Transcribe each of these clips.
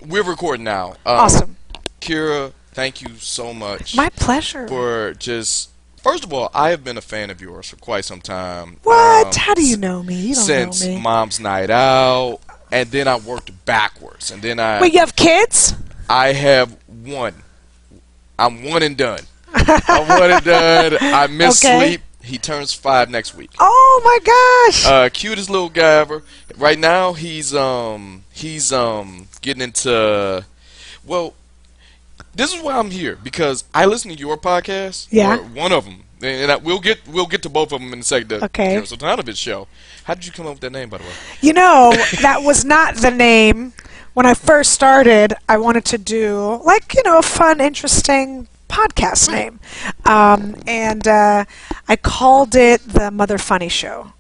We're recording now. Awesome. Kira, thank you so much. My pleasure. For just, first of all, I have been a fan of yours for quite some time. What? How do you know me? You don't know me. Since Mom's Night Out, and then I worked backwards, and then Wait, you have kids? I have one. I'm one and done. I'm one and done. I miss sleep. He turns 5 next week. Oh my gosh! Cutest little guy ever. Right now he's getting into, well, this is why I'm here, because I listen to your podcast. Yeah. Or one of them, and we'll get to both of them in a second. The Kira Soltanovich show. How did you come up with that name, by the way? You know, that was not the name. When I first started, I wanted to do, like, you know, a fun, interesting podcast name. And I called it the Mother Funny Show.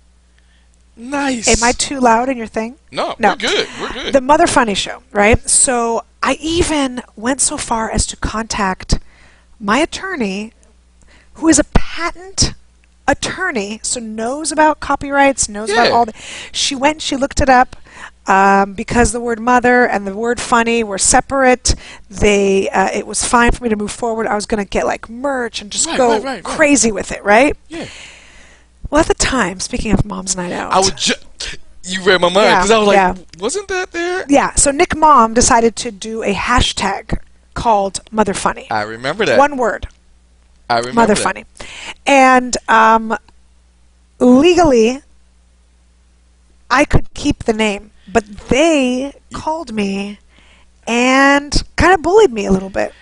Nice. Am I too loud in your thing? No, we're good. We're good. The Mother Funny Show, right? So I even went so far as to contact my attorney, who is a patent attorney, so knows about copyrights, knows about all the... She went and she looked it up. Because the word mother and the word funny were separate, it was fine for me to move forward. I was going to get like merch and just go crazy with it, right? Yeah. Well, at the time, speaking of Mom's Night Out, you read my mind, because I was like, wasn't that there? Yeah. So Nick Mom decided to do a hashtag called Mother Funny. I remember that. One word. I remember Mother that. Funny, and legally, I could keep the name. But they called me and kind of bullied me a little bit.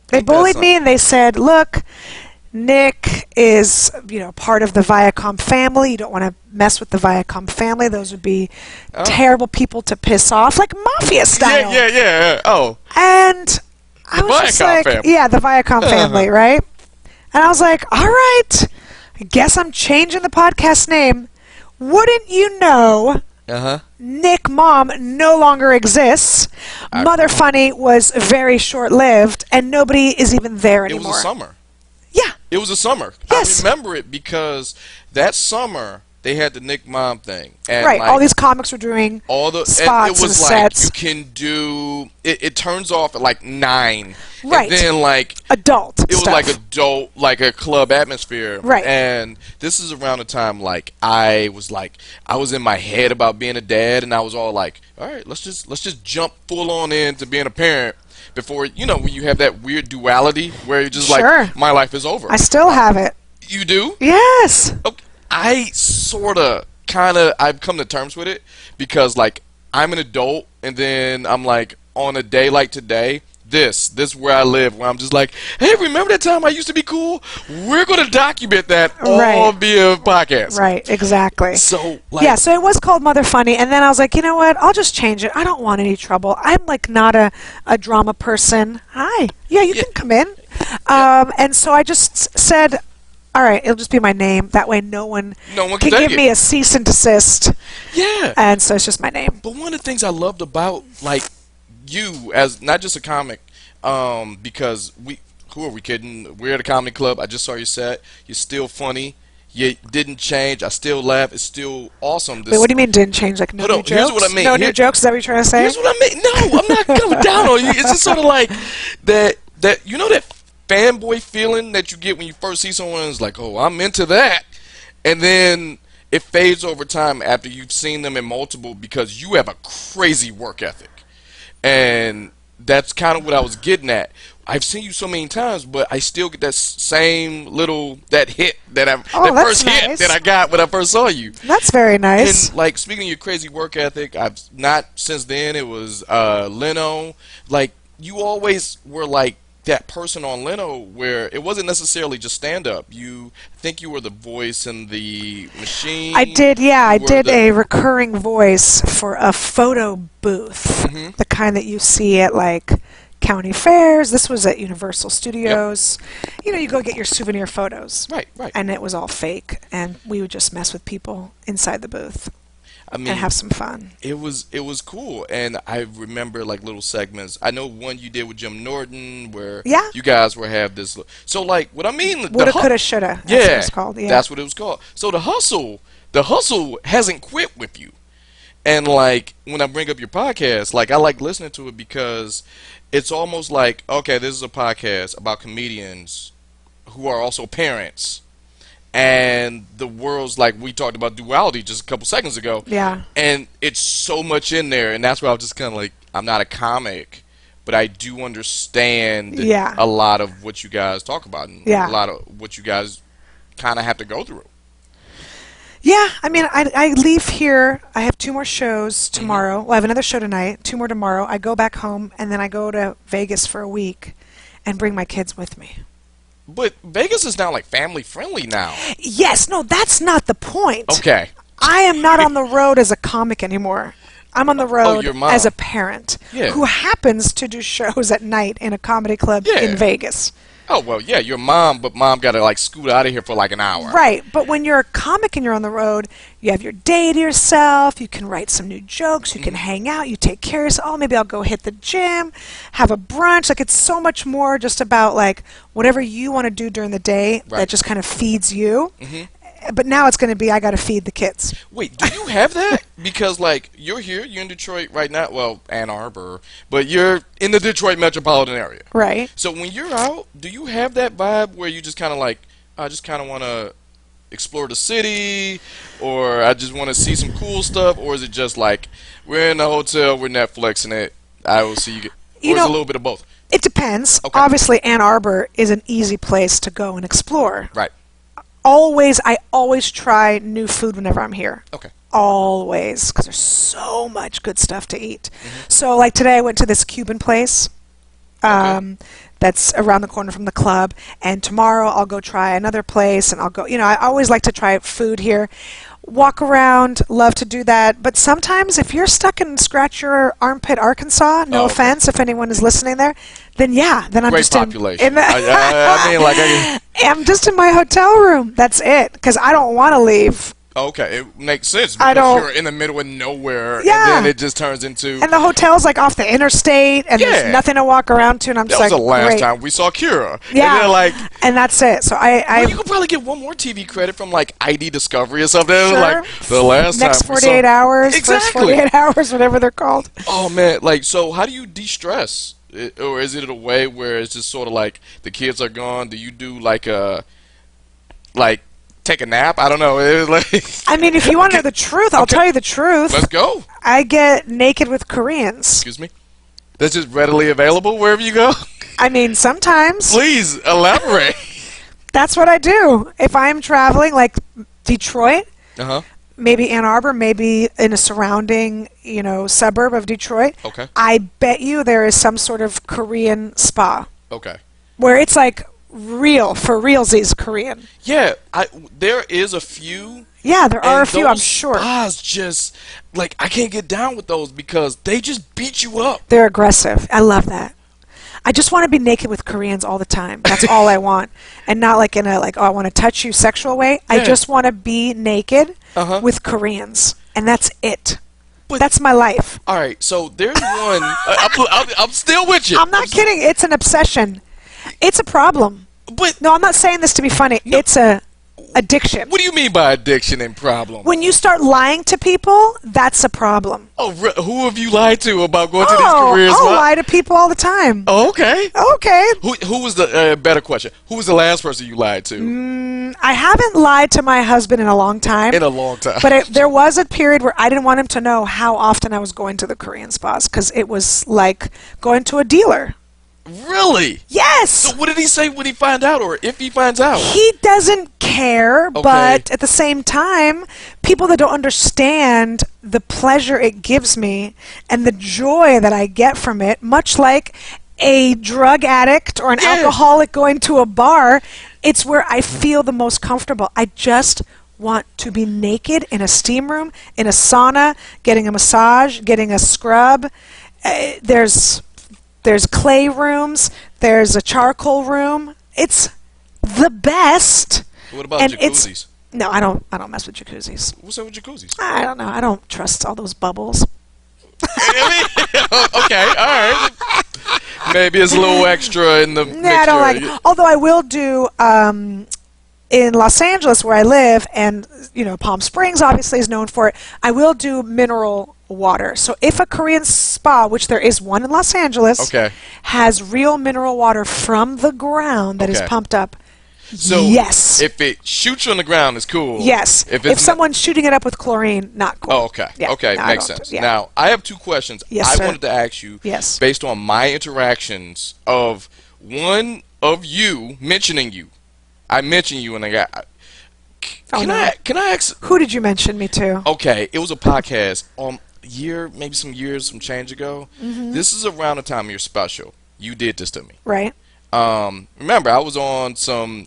They bullied me and they said, look, Nick is, you know, part of the Viacom family. You don't want to mess with the Viacom family. Those would be terrible people to piss off, like mafia style. Yeah. Oh. And I was just like, yeah, the Viacom family, right? And I was like, all right, I guess I'm changing the podcast name. Wouldn't you know, Nick Mom no longer exists. Mother Funny was very short-lived, and nobody is even there anymore. It was a summer. Yeah. It was a summer. Yes. I remember it because that summer they had the Nick Mom thing. And right. Like, all these comics were doing spots and it was like sets. you can do it turns off at like 9. Right. And then like adult It was stuff. like adult, like a club atmosphere. Right. And this is around the time like I was in my head about being a dad, and I was all like, all right, let's just jump full on into being a parent before, you know, when you have that weird duality where you're just like, my life is over. I still have it. You do? Yes. Okay. I I've come to terms with it, because like I'm an adult, and then I'm like, on a day like today, this is where I live, where I'm just like, hey, remember that time I used to be cool? We're going to document that all via podcast. Right, exactly. So like, yeah, so it was called Mother Funny, and then I was like, you know what, I'll just change it. I don't want any trouble. I'm like not a drama person. Hi. Yeah, you can come in. And so I just said, all right, it'll just be my name. That way no one can give me a cease and desist. Yeah. And so it's just my name. But one of the things I loved about like you as not just a comic, because who are we kidding? We're at a comedy club. I just saw your set. You're still funny. You didn't change. I still laugh. It's still awesome. Wait, what do you mean didn't change? Like no new jokes? Here's what I mean. No new jokes? Is that what you're trying to say? Here's what I mean. No, I'm not coming down on you. It's just sort of like that you know that fanboy feeling that you get when you first see someone is like, oh, I'm into that, and then it fades over time after you've seen them in multiple, because you have a crazy work ethic, and that's kind of what I was getting at. I've seen you so many times, but I still get that same little hit that first hit that I got when I first saw you. That's very nice. And like, speaking of your crazy work ethic, I've not since then. It was Leno. Like, you always were like that person on Leno where it wasn't necessarily just stand-up. I think you were the voice in the machine. I did, yeah. I did a recurring voice for a photo booth, the kind that you see at like county fairs. This was at Universal Studios. Yep. You know, you go get your souvenir photos. Right. And it was all fake, and we would just mess with people inside the booth. I mean, and have some fun. It was cool, and I remember like little segments. I know one you did with Jim Norton where you guys were have this. So like, what I mean, woulda, coulda, shoulda. That's what it's called. Yeah, that's what it was called. So the hustle hasn't quit with you, And like when I bring up your podcast, like I like listening to it because it's almost like, okay, this is a podcast about comedians who are also parents, and the world's like, we talked about duality just a couple seconds ago. Yeah. And it's so much in there, and that's why I was just kind of like, I'm not a comic, but I do understand a lot of what you guys talk about, and a lot of what you guys kind of have to go through. Yeah, I mean, I leave here. I have 2 more shows tomorrow. Well, I have another show tonight, 2 more tomorrow. I go back home, and then I go to Vegas for a week and bring my kids with me. But Vegas is now like family friendly now. Yes, no, that's not the point. Okay. I am not on the road as a comic anymore. I'm on the road your mom. as a parent who happens to do shows at night in a comedy club in Vegas. Oh, well, yeah, your mom, but mom got to like scoot out of here for like an hour. Right, but when you're a comic and you're on the road, you have your day to yourself, you can write some new jokes, you can hang out, you take care of yourself. Oh, maybe I'll go hit the gym, have a brunch. Like, it's so much more just about like whatever you want to do during the day that just kind of feeds you. But now it's going to be, I got to feed the kids. Wait, do you have that? Because, like, you're here, you're in Detroit right now. Well, Ann Arbor. But you're in the Detroit metropolitan area. Right. So when you're out, do you have that vibe where you just kind of like, I just kind of want to explore the city, or I just want to see some cool stuff, or is it just like, we're in the hotel, we're Netflixing it, I will see you, or is it a little bit of both? It depends. Okay. Obviously, Ann Arbor is an easy place to go and explore. Right. I always try new food whenever I'm here. Okay. Always, because there's so much good stuff to eat. So, like today, I went to this Cuban place that's around the corner from the club, and tomorrow I'll go try another place, and I'll go. You know, I always like to try food here. Walk around, love to do that. But sometimes, if you're stuck in Scratch Your Armpit, Arkansas, no offense if anyone is listening there, then then I'm just population. in the I mean, like, I'm just in my hotel room. That's it, because I don't want to leave. Okay, it makes sense because you're in the middle of nowhere, and then it just turns into... And the hotel's like off the interstate, and there's nothing to walk around to, and I'm just like, that was the last time we saw Kira. Yeah, and, like, and that's it. So well, you could probably get one more TV credit from, like, ID Discovery or something. Sure. Like, the last Next time 48 hours, Exactly. first 48 hours, whatever they're called. Oh, man, like, so how do you de-stress? Or is it a way where it's just sort of like the kids are gone? Do you do, like, take a nap? I don't know. It was like I mean, if you want to know the truth, I'll tell you the truth. Let's go. I get naked with Koreans. Excuse me? That's just readily available wherever you go? I mean, sometimes. Please, elaborate. That's what I do. If I'm traveling, like Detroit, Uh-huh. maybe Ann Arbor, maybe in a surrounding, suburb of Detroit, Okay. I bet you there is some sort of Korean spa. Okay. Where it's like real, for realsies Korean. Yeah, there is a few. Yeah, there are a few, I'm those sure. Spas just, like, I can't get down with those because they just beat you up. They're aggressive. I love that. I just want to be naked with Koreans all the time. That's all I want. And not like in a, like, oh, I want to touch you sexual way. Yeah. I just want to be naked with Koreans. And that's it. But that's my life. All right, so there's one. I'm still with you. I'm not kidding. It's an obsession. It's a problem. But no, I'm not saying this to be funny. No. It's a addiction. What do you mean by addiction and problem? When you start lying to people, that's a problem. Oh, who have you lied to about going to these careers? I lie to people all the time. Oh, okay. Okay. Who was the better question? Who was the last person you lied to? I haven't lied to my husband in a long time. In a long time. But there was a period where I didn't want him to know how often I was going to the Korean spas because it was like going to a dealer. Really? Yes. So what did he say when he finds out, or if he finds out? He doesn't care, but at the same time, people that don't understand the pleasure it gives me and the joy that I get from it, much like a drug addict or an alcoholic going to a bar, it's where I feel the most comfortable. I just want to be naked in a steam room, in a sauna, getting a massage, getting a scrub. There's clay rooms. There's a charcoal room. It's the best. What about jacuzzis? No, I don't mess with jacuzzis. What's up with jacuzzis? I don't know. I don't trust all those bubbles. Okay, all right. Maybe it's a little extra in the mixture. I don't like. Although I will do in Los Angeles, where I live, and Palm Springs obviously is known for it, I will do mineral water. So if a Korean spa, which there is one in Los Angeles, has real mineral water from the ground that is pumped up, so yes. If it shoots you on the ground, it's cool. Yes. If someone's shooting it up with chlorine, not cool. Oh, okay. Yeah. Okay, no, makes sense. Yeah. Now, I have two questions. Yes, I wanted to ask you, based on my interactions of one of you mentioning you. I mentioned you, and I got. Can I ask? Who did you mention me to? Okay, it was a podcast maybe some change ago. This is around the time of your special. You did this to me. Right. Remember, I was on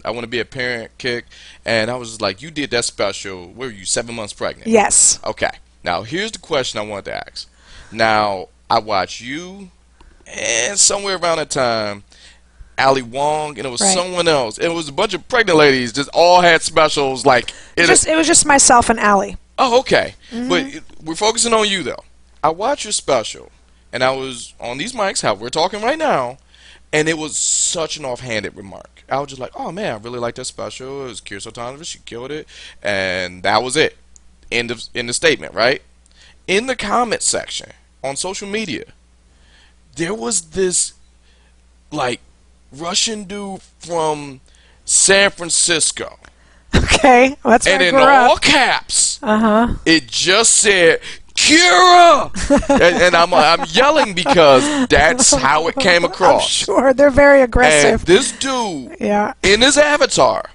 I Want to Be a Parent kick, and I was just like, you did that special. Where were you, 7 months pregnant? Yes. Okay. Now, here's the question I wanted to ask. Now, I watched you, and somewhere around that time, Ali Wong, and it was someone else. It was a bunch of pregnant ladies just all had specials. Like it was just myself and Ali. Oh, okay. But we're focusing on you, though. I watched your special, and I was on these mics, how we're talking right now, and it was such an offhanded remark. I was just like, oh, man, I really like that special. It was Kira Soltanovich. She killed it. And that was it. End of the statement, right? In the comment section on social media, there was this, like, Russian dude from San Francisco. Okay. Well, that's where I grew up. And in all caps, it just said, Kira! and I'm yelling because that's how it came across. I'm sure. They're very aggressive. And this dude, in his avatar,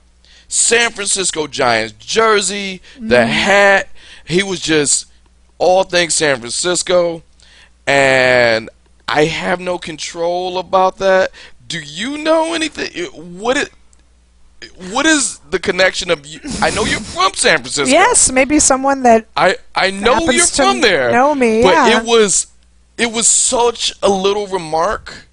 San Francisco Giants jersey, the hat, he was just all things San Francisco, and I have no control about that. Do you know anything? What is the connection of you? I know you're from San Francisco. Yes, maybe someone that I know you're from there. Know me, but it was such a little remark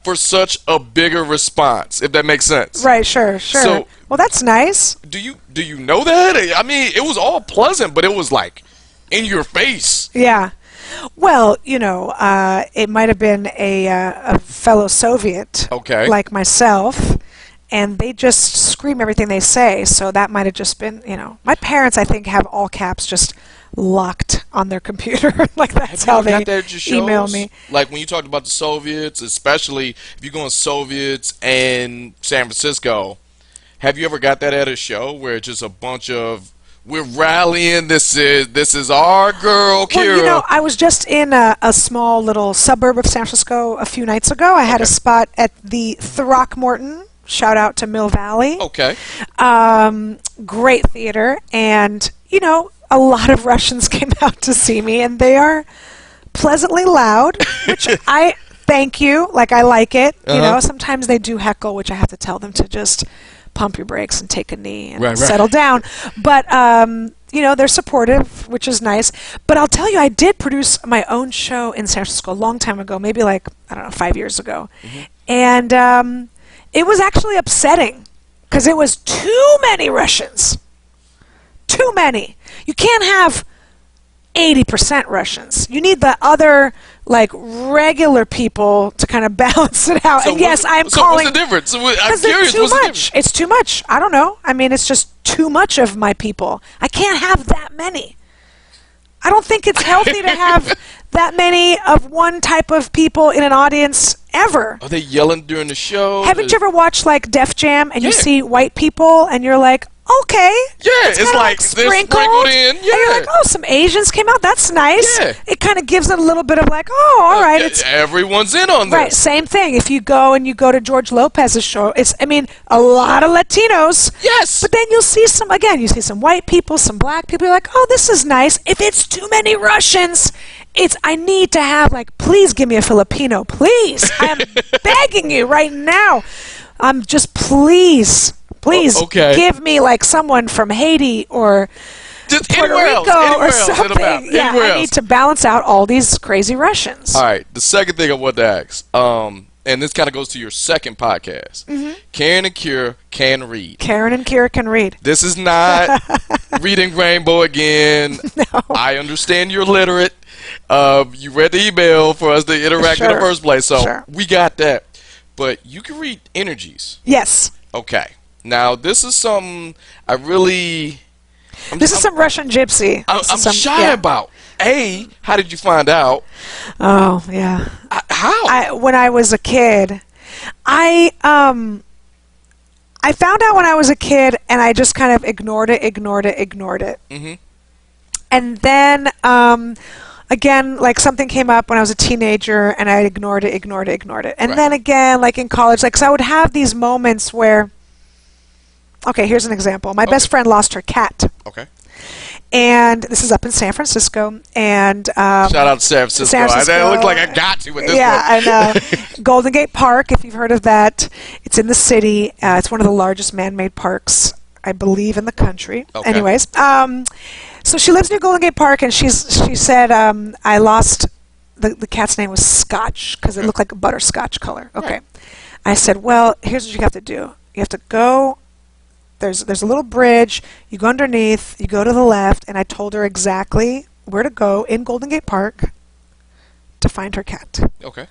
for such a bigger response, if that makes sense. Right, sure. So, well, that's nice. Do you know that? I mean, it was all pleasant, but it was like in your face. Yeah. Well, it might have been a fellow Soviet, like myself, and they just scream everything they say. So that might have just been, my parents, I think, have all caps just locked on their computer. Like that's how they email me. Like when you talked about the Soviets, especially if you're going Soviets and San Francisco, have you ever got that at a show where it's just a bunch of we're rallying. This is our girl, Kira. Well, I was just in a small little suburb of San Francisco a few nights ago. I had a spot at the Throckmorton. Shout out to Mill Valley. Okay. Great theater, and a lot of Russians came out to see me, and they are pleasantly loud, which I thank you. Like I like it. Sometimes they do heckle, which I have to tell them to just pump your brakes and take a knee and settle down. But, they're supportive, which is nice. But I'll tell you, I did produce my own show in San Francisco a long time ago, maybe 5 years ago. And it was actually upsetting because it was too many Russians. Too many. You can't have 80% Russians. You need the other, regular people to kind of balance it out. So and yes, I'm so calling... what's the difference? I'm curious. Too much. It's too much. I don't know. I mean, it's just too much of my people. I can't have that many. I don't think it's healthy to have that many of one type of people in an audience ever. Are they yelling during the show? Haven't you ever watched, Def Jam, and you see white people, and you're like, okay. Yeah, it's like they're sprinkled in. Yeah. And you're like, oh, some Asians came out. That's nice. Yeah. It kind of gives it a little bit of oh, all right. Everyone's in on this. Right, same thing. If you go to George Lopez's show, a lot of Latinos. Yes. But then you see some white people, some black people. You're like, oh, this is nice. If it's too many Russians, I need to have, please give me a Filipino. Please. I am begging you right now. I'm just, please give me someone from Haiti or just Puerto Rico or something. Yeah, I need to balance out all these crazy Russians. All right, the second thing I want to ask, and this kind of goes to your second podcast. Karen and Kira can read. Karen and Kira can read. This is not reading Rainbow again. No. I understand you're literate. You read the email for us to interact in the first place, so we got that. But you can read energies. Yes. Okay. Now this is something I really. This is some Russian gypsy. I'm shy about. How did you find out? Oh yeah. How? When I was a kid, I found out when I was a kid, and I just kind of ignored it. Mm-hmm. And then again, like something came up when I was a teenager, and I ignored it. And then again, like in college, like 'cause I would have these moments where. Okay, here's an example. My best friend lost her cat. Okay. And this is up in San Francisco. And shout out to San Francisco. I look like I got you with this one. Yeah, I know. Golden Gate Park, if you've heard of that, it's in the city. It's one of the largest man-made parks, I believe, in the country. Okay. Anyways, so she lives near Golden Gate Park, and she said, I lost the cat's name was Scotch because it looked like a butterscotch color. Okay. Right. I said, well, here's what you have to do. You have to go. There's a little bridge. You go underneath. You go to the left. And I told her exactly where to go in Golden Gate Park to find her cat. Okay.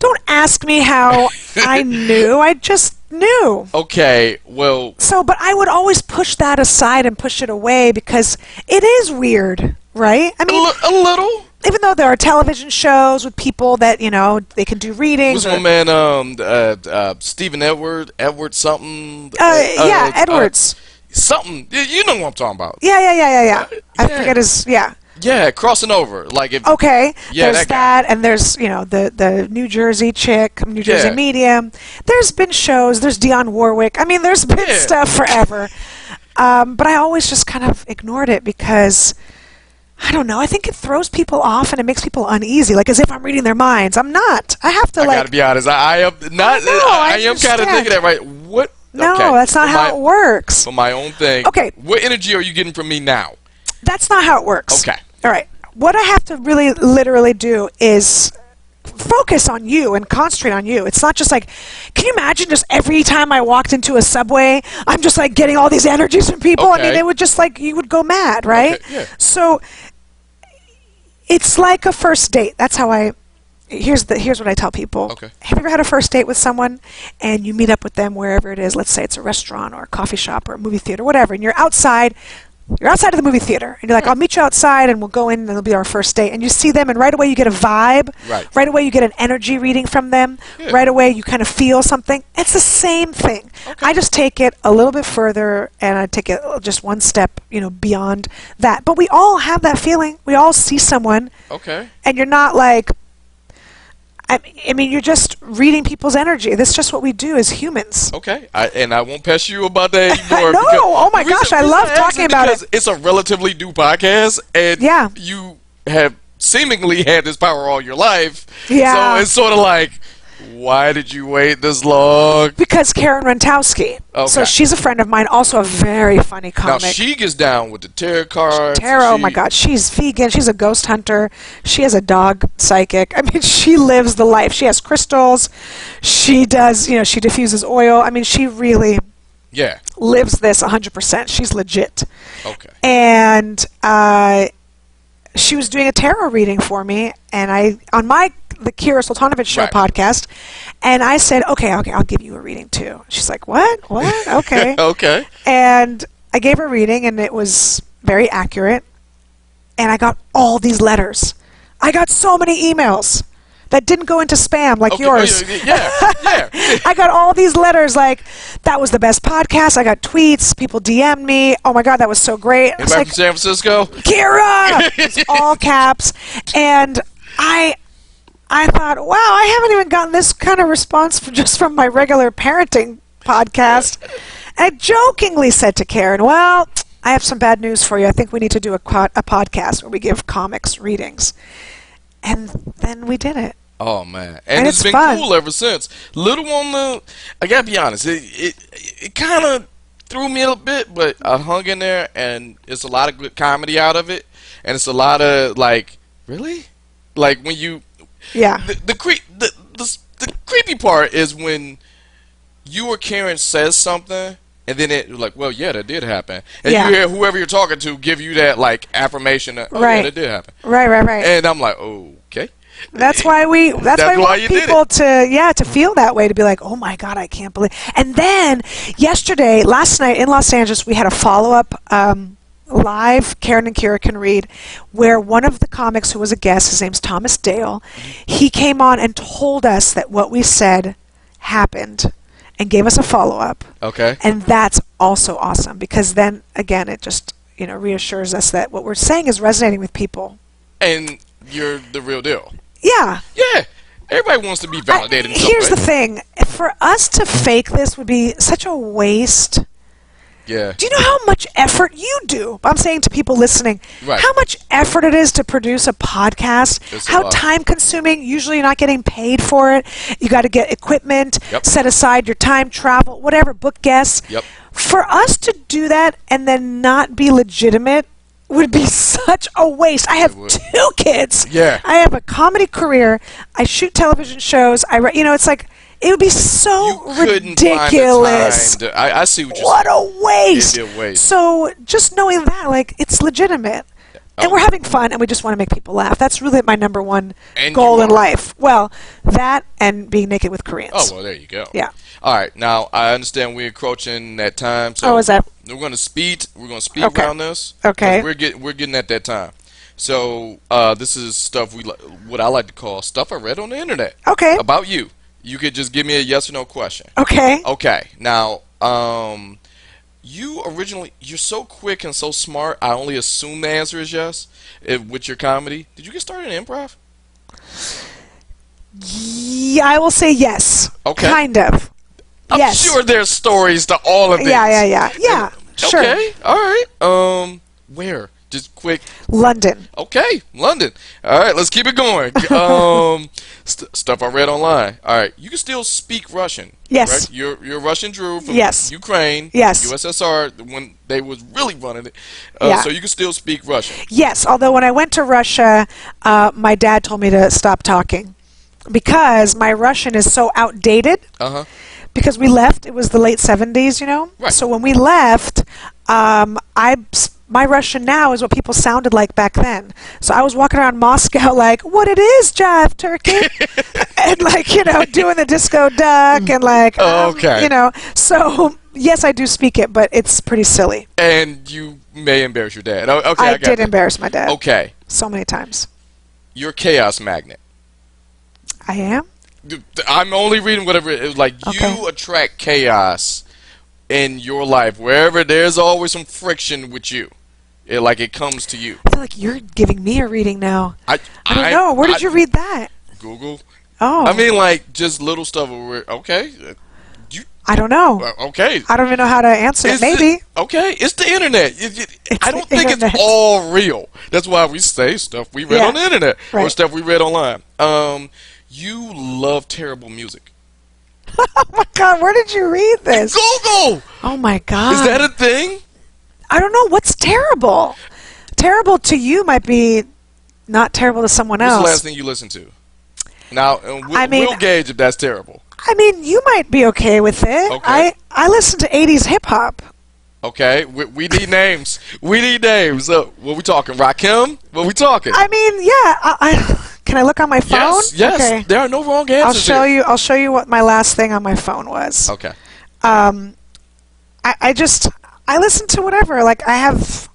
Don't ask me how I knew. I just knew. Okay. Well. So, but I would always push that aside and push it away because it is weird, right? I mean, a little. Even though there are television shows with people that, you know, they can do readings. What's my man, Stephen Edward something? Yeah, Edwards. Something. You know what I'm talking about. Yeah. I forget his, Yeah, crossing over. Like if. Okay, Yeah, there's that and there's, you know, the New Jersey chick, New Jersey medium. There's been shows, there's Dionne Warwick. I mean, there's been stuff forever. But I always just kind of ignored it because... I don't know. I think it throws people off and it makes people uneasy, like as if I'm reading their minds. I'm not. I have to I gotta be honest. I am not. I am kind of thinking that, right? What? No, okay. that's not how it works. For my own thing. Okay. What energy are you getting from me now? That's not how it works. Okay. All right. What I have to really, literally do is focus on you and concentrate on you. It's not just like, can you imagine just every time I walked into a subway, I'm just like getting all these energies from people? Okay. I mean, it would just like, you would go mad, right? Okay. Yeah. So it's like a first date. That's how here's what I tell people. Okay. Have you ever had a first date with someone and you meet up with them wherever it is? Let's say it's a restaurant or a coffee shop or a movie theater, whatever, and you're outside of the movie theater and you're like, I'll meet you outside and we'll go in and it'll be our first date, and you see them and right away you get a vibe. Right away you get an energy reading from them. Right away you kind of feel something. It's the same thing. I just take it a little bit further and I take it just one step, you know, beyond that. But we all have that feeling. We all see someone. Okay. And you're not like, I mean, you're just reading people's energy. That's just what we do as humans. Okay. I won't pest you about that anymore. No, oh my gosh, I love talking about it. Because it's a relatively new podcast, and you have seemingly had this power all your life. Yeah. So it's sort of like, why did you wait this long? Because Karen Rentowski. Okay. So she's a friend of mine, also a very funny comic. Now she gets down with the tarot cards. Oh my God, she's vegan. She's a ghost hunter. She has a dog psychic. I mean, she lives the life. She has crystals. She does, you know, she diffuses oil. I mean, she really lives this 100%. She's legit. Okay. And she was doing a tarot reading for me, and on the Kira Soltanovich show podcast, and I said, okay, I'll give you a reading too. She's like, what? Okay. Okay. And I gave her a reading, and it was very accurate, and I got all these letters. I got so many emails that didn't go into spam like yours. Yeah. I got all these letters like, that was the best podcast. I got tweets. People DM'd me. Oh my God, that was so great. Anybody from San Francisco? Kira! It's all caps. And I thought, wow, I haven't even gotten this kind of response just from my regular parenting podcast. And I jokingly said to Karen, well, I have some bad news for you. I think we need to do a podcast where we give comics readings. And then we did it. Oh man, and it's been fun. Cool ever since. Little on the, I gotta be honest, it kind of threw me a bit, but I hung in there, and it's a lot of good comedy out of it, and it's a lot of like, really, like when you, the creepy part is when you or Karen says something, and then it like, well, yeah, that did happen, and you hear whoever you're talking to give you that like affirmation that, oh, yeah, that did happen, right, and I'm like, oh, okay. That's why we why want you did people to feel that way, to be like, oh my God, I can't believe. And then last night in Los Angeles, we had a follow-up live Karen and Kira Can Read, where one of the comics who was a guest, his name's Thomas Dale, he came on and told us that what we said happened and gave us a follow-up. Okay. And that's also awesome, because then again it just reassures us that what we're saying is resonating with people. And you're the real deal. Yeah. Yeah. Everybody wants to be validated in some Here's way. the thing. For us to fake this would be such a waste. Yeah. Do you know how much effort you do? I'm saying to people listening, Right. how much effort it is to produce a podcast, It's a how lot. time consuming. Usually you're not getting paid for it. You got to get equipment, Yep. set aside your time, travel, whatever, book guests. Yep. For us to do that and then not be legitimate would be such a waste. I have would. 2 kids. Yeah. I have a comedy career. I shoot television shows. It's like, it would be so You couldn't ridiculous. find the time I see what you're What saying. a waste. It'd be a waste. So just knowing that, like, it's legitimate. And we're having fun, and we just want to make people laugh. That's really my number one And goal you in are. life. Well, that and being naked with Koreans. Oh, well, there you go. Yeah. All right. Now, I understand we're encroaching that time. So Oh, is that? We're going to speed. We're going to speed Okay. around this. Okay. 'Cause we're getting at that time. So this is stuff what I like to call stuff I read on the internet. Okay. About you. You could just give me a yes or no question. Okay. Okay. Now, you're so quick and so smart, I only assume the answer is yes with your comedy. Did you get started in improv? Yeah, I will say yes. Okay. Kind of. I'm yes. sure there's stories to all of this. Yeah. Sure. Okay. All right. Where? Just quick. London. Okay, London. All right, let's keep it going. Stuff I read online. All right, you can still speak Russian. Yes. Right? You're Russian Drew from Yes. Ukraine. Yes. USSR when they was really running it. Yeah. So you can still speak Russian. Yes, although when I went to Russia, my dad told me to stop talking because my Russian is so outdated. Uh-huh. Because we left, it was the late 70s, Right. So when we left, my Russian now is what people sounded like back then. So I was walking around Moscow like, what it is, Jive Turkey? And like, doing the disco duck and like, Okay. So yes, I do speak it, but it's pretty silly. And you may embarrass your dad. Okay, I I got did that. embarrass my dad. Okay. So many times. You're a chaos magnet. I am? I'm only reading whatever it is. Like, Okay. you attract chaos in your life. Wherever there's always some friction with you. It comes to you. I feel like you're giving me a reading now. I I don't know. Where did you read that? Google. Oh. I mean, like, just little stuff where, okay. I don't know. Okay. I don't even know how to answer it. Maybe. Okay, it's the internet. I don't think internet. it's all real. That's why we say stuff we read Yeah. on the internet or Right. stuff we read online. You love terrible music. Oh my God, where did you read this? Google! Oh my God. Is that a thing? I don't know. What's terrible? Terrible to you might be not terrible to someone What's else. the last thing you listened to? Now, and I mean- we'll gauge if that's terrible. I mean, you might be okay with it. Okay. I listen to 80s hip hop. Okay, we need names. We need names. What we talking? Rakim? What we talking? I mean, yeah. Can I look on my phone? Yes. Okay. There are no wrong answers. I'll show you what my last thing on my phone was. Okay. I listen to whatever. Like I have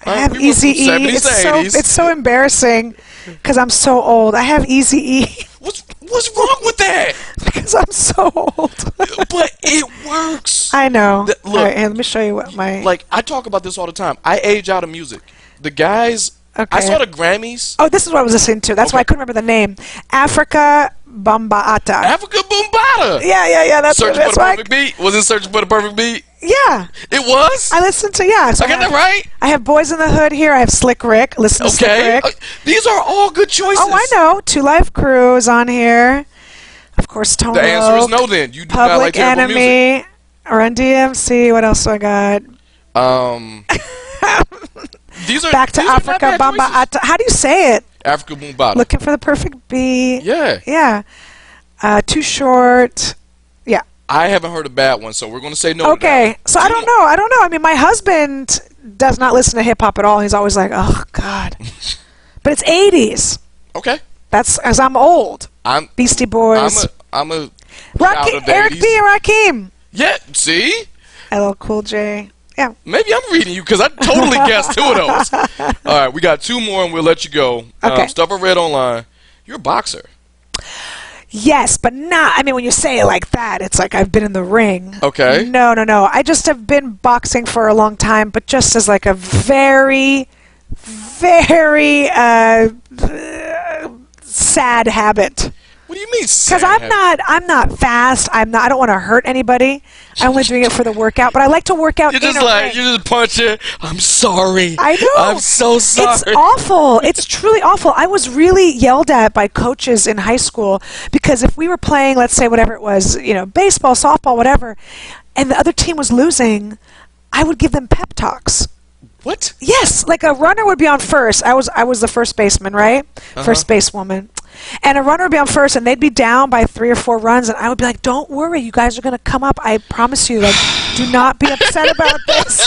We went Easy from E. 70s to 80s. It's so embarrassing because I'm so old. I have Easy E What's wrong with that? because I'm so old. But it works. I know. Look, All right, let me show you what my. Like, I talk about this all the time. I age out of music. The guys. Okay. I saw the Grammys. Oh, this is what I was listening to. That's why I couldn't remember the name. Africa Bambaataa. Africa Boombata. Yeah. That's Searching for the why. perfect beat. Was it Searching for the perfect beat? Yeah. It was. I listened to So I got that right. I have Boys in the Hood here. I have Slick Rick. Listen to Slick Okay. Rick. These are all good choices. Oh, I know. Two Live Crew is on here. Of course, Tone The answer is Loc, no. Then you do not like Public terrible music. Enemy, Run DMC. What else do I got? These are Back to these are not Africa bad choices. Bambaataa. How do you say it? Africa Boombata. Looking for the perfect beat. Yeah. Yeah. Too short. Yeah. I haven't heard a bad one, so we're going to say no. to Okay. that one. So I don't know. I mean, my husband does not listen to hip hop at all. He's always like, oh God. But it's 80s. Okay. That's as I'm old. I'm Beastie Boys. I'm a Rocky, child of the Eric 80s. B. and Rakim. Yeah, see? LL Cool J. Yeah. Maybe I'm reading you because I totally guessed 2 of those. All right, we got 2 more and we'll let you go. Okay. Stuff I read online. You're a boxer. Yes, but not. I mean, when you say it like that, it's like I've been in the ring. Okay. No. I just have been boxing for a long time, but just as like a very, very sad habit. What do you mean sad? Because I'm not fast. I don't want to hurt anybody. I'm only doing it for the workout, but I like to work out. You're just like, you just punch it. I'm sorry. I know. I'm so sorry. It's awful. It's truly awful. I was really yelled at by coaches in high school because if we were playing, let's say whatever it was, baseball, softball, whatever, and the other team was losing, I would give them pep talks. What? Yes, like a runner would be on first. I was the first baseman, right? First basewoman. And a runner would be on first, and they'd be down by 3 or 4 runs, and I would be like, "Don't worry, you guys are going to come up. I promise you. Like, do not be upset about this."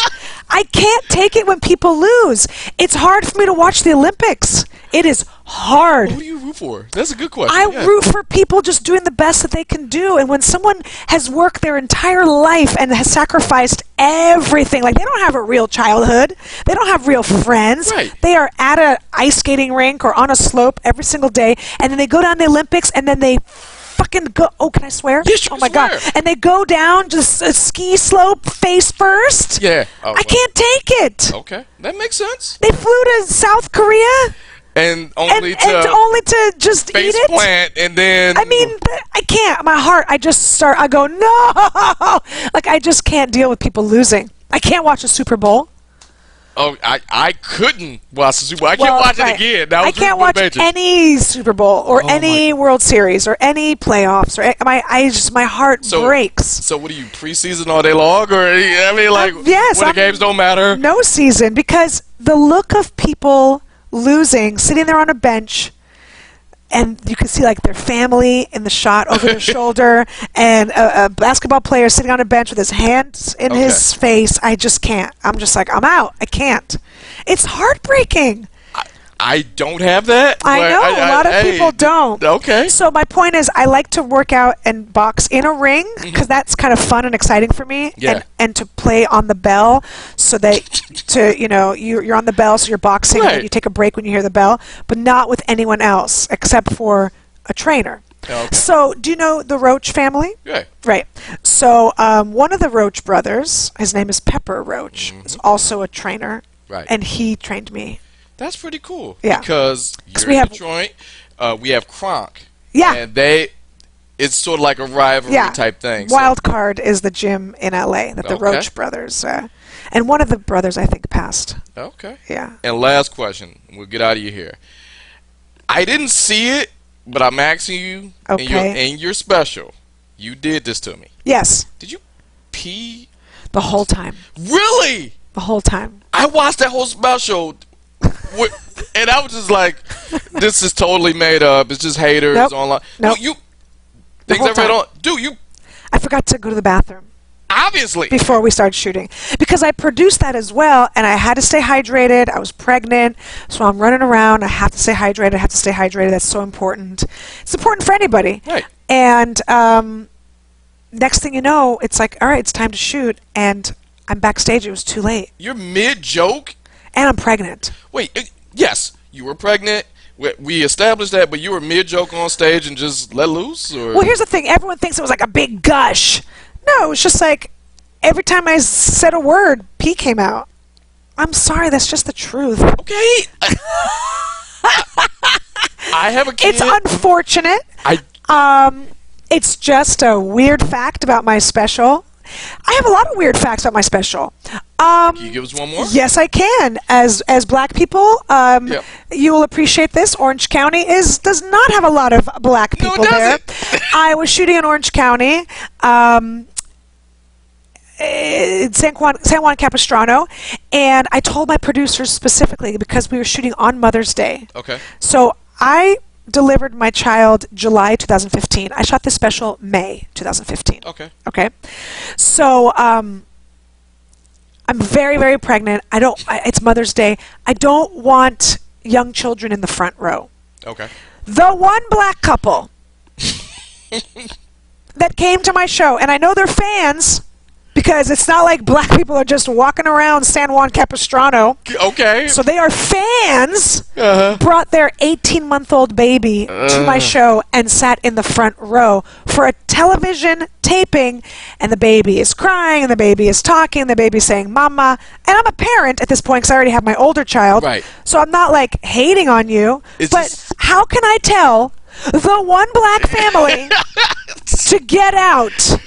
I can't take it when people lose. It's hard for me to watch the Olympics. It is hard. Who do you root for? That's a good question. I root for people just doing the best that they can do. And when someone has worked their entire life and has sacrificed everything, like they don't have a real childhood, they don't have real friends. Right. They are at an ice skating rink or on a slope every single day, and then they go down the Olympics, and then they fucking go. Oh, can I swear? Yes, you oh my can swear. God! And they go down just a ski slope face first. Yeah. Oh, I can't take it. Okay, that makes sense. They flew to South Korea. And only to just eat face it. plant, and then I mean, I can't. My heart. I go no. Like I just can't deal with people losing. I can't watch a Super Bowl. Oh, I couldn't watch the Super Bowl. I can't watch it again. That was I can't watch any Super Bowl or any World Series or any playoffs or my heart breaks. So what are you, preseason all day long, or I mean, like yes, when the games don't matter? No season, because the look of people losing, sitting there on a bench, and you can see like their family in the shot over their shoulder, and a basketball player sitting on a bench with his hands in his face. I just can't. I'm just like, I'm out. I can't. It's heartbreaking. I don't have that. I know a lot of people don't. Okay. So my point is, I like to work out and box in a ring because that's kind of fun and exciting for me. Yeah. And to play on the bell, so that you're on the bell, so you're boxing, and you take a break when you hear the bell, but not with anyone else except for a trainer. Okay. So do you know the Roach family? Yeah. Right. So one of the Roach brothers, his name is Pepper Roach, is also a trainer. Right. And he trained me. That's pretty cool. Yeah. Because we you're have in Detroit. We have Kronk. Yeah. And it's sort of like a rivalry type thing. Wild Card is the gym in LA that the Roach brothers, and one of the brothers I think passed. Okay. Yeah. And last question, we'll get out of you here. I didn't see it, but I'm asking you. Okay. In your special, you did this to me. Yes. Did you pee? The whole time. Really? The whole time. I watched that whole special. And I was just like, this is totally made up. It's just haters online. Nope. You things I read on. Dude, I forgot to go to the bathroom. Obviously. Before we started shooting. Because I produced that as well, and I had to stay hydrated. I was pregnant, so I'm running around. I have to stay hydrated. That's so important. It's important for anybody. Right. And next thing you know, it's like, all right, it's time to shoot, and I'm backstage. It was too late. You're mid-joke? And I'm pregnant. Wait, yes, you were pregnant. We established that, but you were mid-joke on stage and just let loose? Or? Well, here's the thing. Everyone thinks it was like a big gush. No, it was just like every time I said a word, pee came out. I'm sorry, that's just the truth. Okay. I have a kid. It's unfortunate. It's just a weird fact about my special. I have a lot of weird facts about my special. Can you give us one more? Yes, I can. As black people, you will appreciate this. Orange County does not have a lot of black people there. I was shooting in Orange County, in San Juan Capistrano, and I told my producers specifically because we were shooting on Mother's Day. Okay. So I delivered my child July 2015. I shot this special May 2015. Okay. Okay. So I'm very, very pregnant. It's Mother's Day. I don't want young children in the front row. Okay. The one black couple that came to my show, and I know they're fans because it's not like black people are just walking around San Juan Capistrano. Okay. So they are fans. Brought their 18-month-old baby to my show and sat in the front row for a television taping, and the baby is crying, and the baby is talking, and the baby's saying mama, and I'm a parent at this point because I already have my older child, Right. so I'm not like hating on you, but how can I tell the one black family to get out?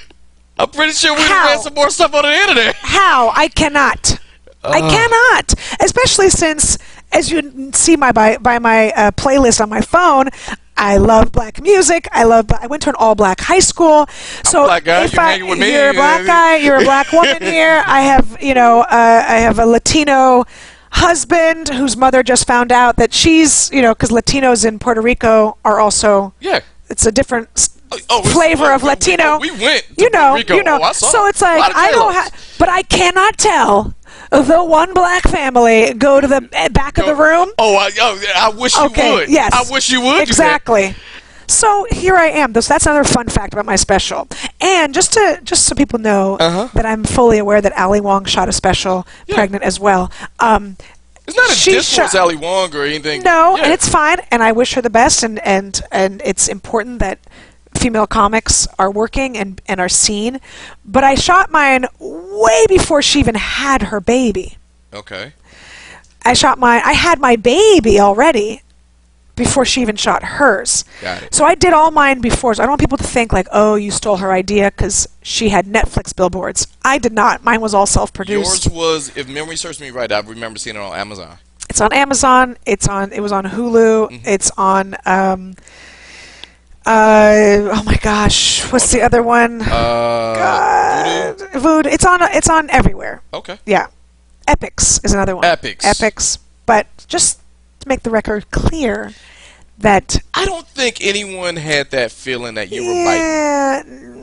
I'm pretty sure we read some more stuff on the internet. How? I cannot. I cannot. Especially since, as you see by my playlist on my phone, I love black music. I went to an all-black high school. So I'm a black guy. if You're hanging with me. You're a black guy. You're a black woman here. I have, I have a Latino husband whose mother just found out that she's, because Latinos in Puerto Rico are also. Yeah. It's a different flavor of Latino. We went to Puerto Rico. I saw so it's like I don't but I cannot tell the one black family go to the back of the room. I wish you would. Yes. I wish you would. Exactly. So here I am. That's another fun fact about my special. And just so people know that I'm fully aware that Ali Wong shot a special pregnant as well. It's not a diss towards Ali Wong or anything. No, and it's fine, and I wish her the best, and it's important that female comics are working and are seen. But I shot mine way before she even had her baby. Okay. I had my baby already before she even shot hers. Got it. So I did all mine before. So I don't want people to think like, oh, you stole her idea because she had Netflix billboards. I did not. Mine was all self-produced. Yours was, if memory serves me right, I remember seeing it on Amazon. It's on Amazon. It was on Hulu. It's on oh my gosh, what's the other one? Voodoo. It's on everywhere. Okay. Yeah. Epix is another one. Epix. But just to make the record clear that I don't think anyone had that feeling that you were biting.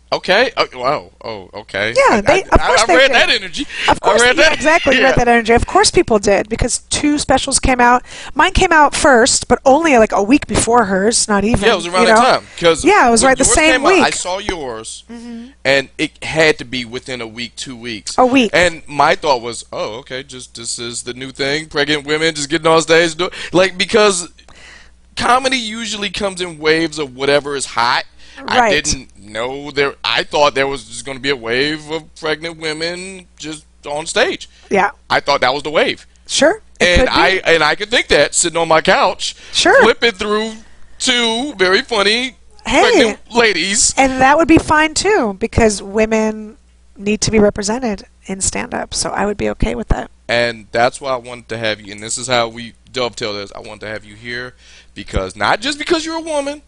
Okay. Wow. Oh, okay. Yeah, I read that energy. Of course, I read that. Exactly. You read that energy. Of course, people did because 2 specials came out. Mine came out first, but only like a week before hers. Not even. Yeah, it was around that time. It was right the same week. I saw yours, and it had to be within a week, 2 weeks. A week. And my thought was, oh, okay, just this is the new thing. Pregnant women just getting on stage, because comedy usually comes in waves of whatever is hot. Right. I didn't know there. I thought there was just going to be a wave of pregnant women just on stage. Yeah. I thought that was the wave. Sure. And I could think that sitting on my couch, flipping through 2 very funny pregnant ladies. And that would be fine too because women need to be represented in stand-up. So I would be okay with that. And that's why I wanted to have you. And this is how we dovetail this. I wanted to have you here because not just because you're a woman.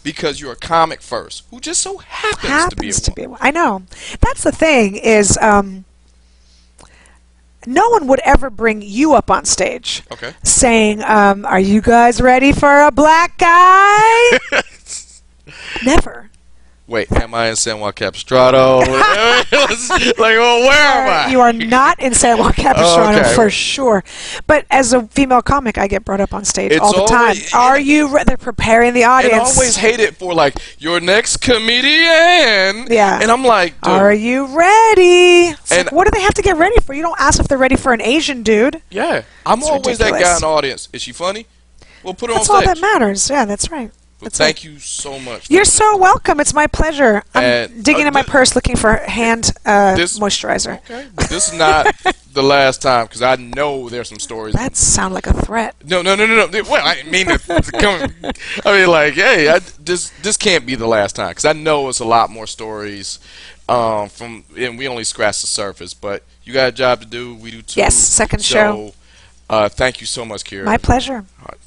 Because you're a comic first, who just so happens to be a woman. I know. That's the thing is, no one would ever bring you up on stage saying, are you guys ready for a black guy? Never. Wait, am I in San Juan Capistrano? Like, well, where am I? You are not in San Juan Capistrano for sure. But as a female comic, I get brought up on stage all the time. Are you ready? They're preparing the audience. And I always hate it for, like, your next comedian. Yeah. And I'm like, dude. Are you ready? Like, what do they have to get ready for? You don't ask if they're ready for an Asian dude. Yeah. I'm always that guy in the audience. Is she funny? Well, put her on stage. That's all that matters. Yeah, that's right. Well, thank you so much. You're so welcome. It's my pleasure. I'm digging in my purse looking for hand moisturizer. Okay, but this is not the last time because I know there's some stories. That sounds like a threat. No. Well, I didn't mean to come. I mean, like, hey, this can't be the last time because I know it's a lot more stories. And we only scratched the surface, but you got a job to do. We do too. Yes, second show. Thank you so much, Kira. My pleasure. All right.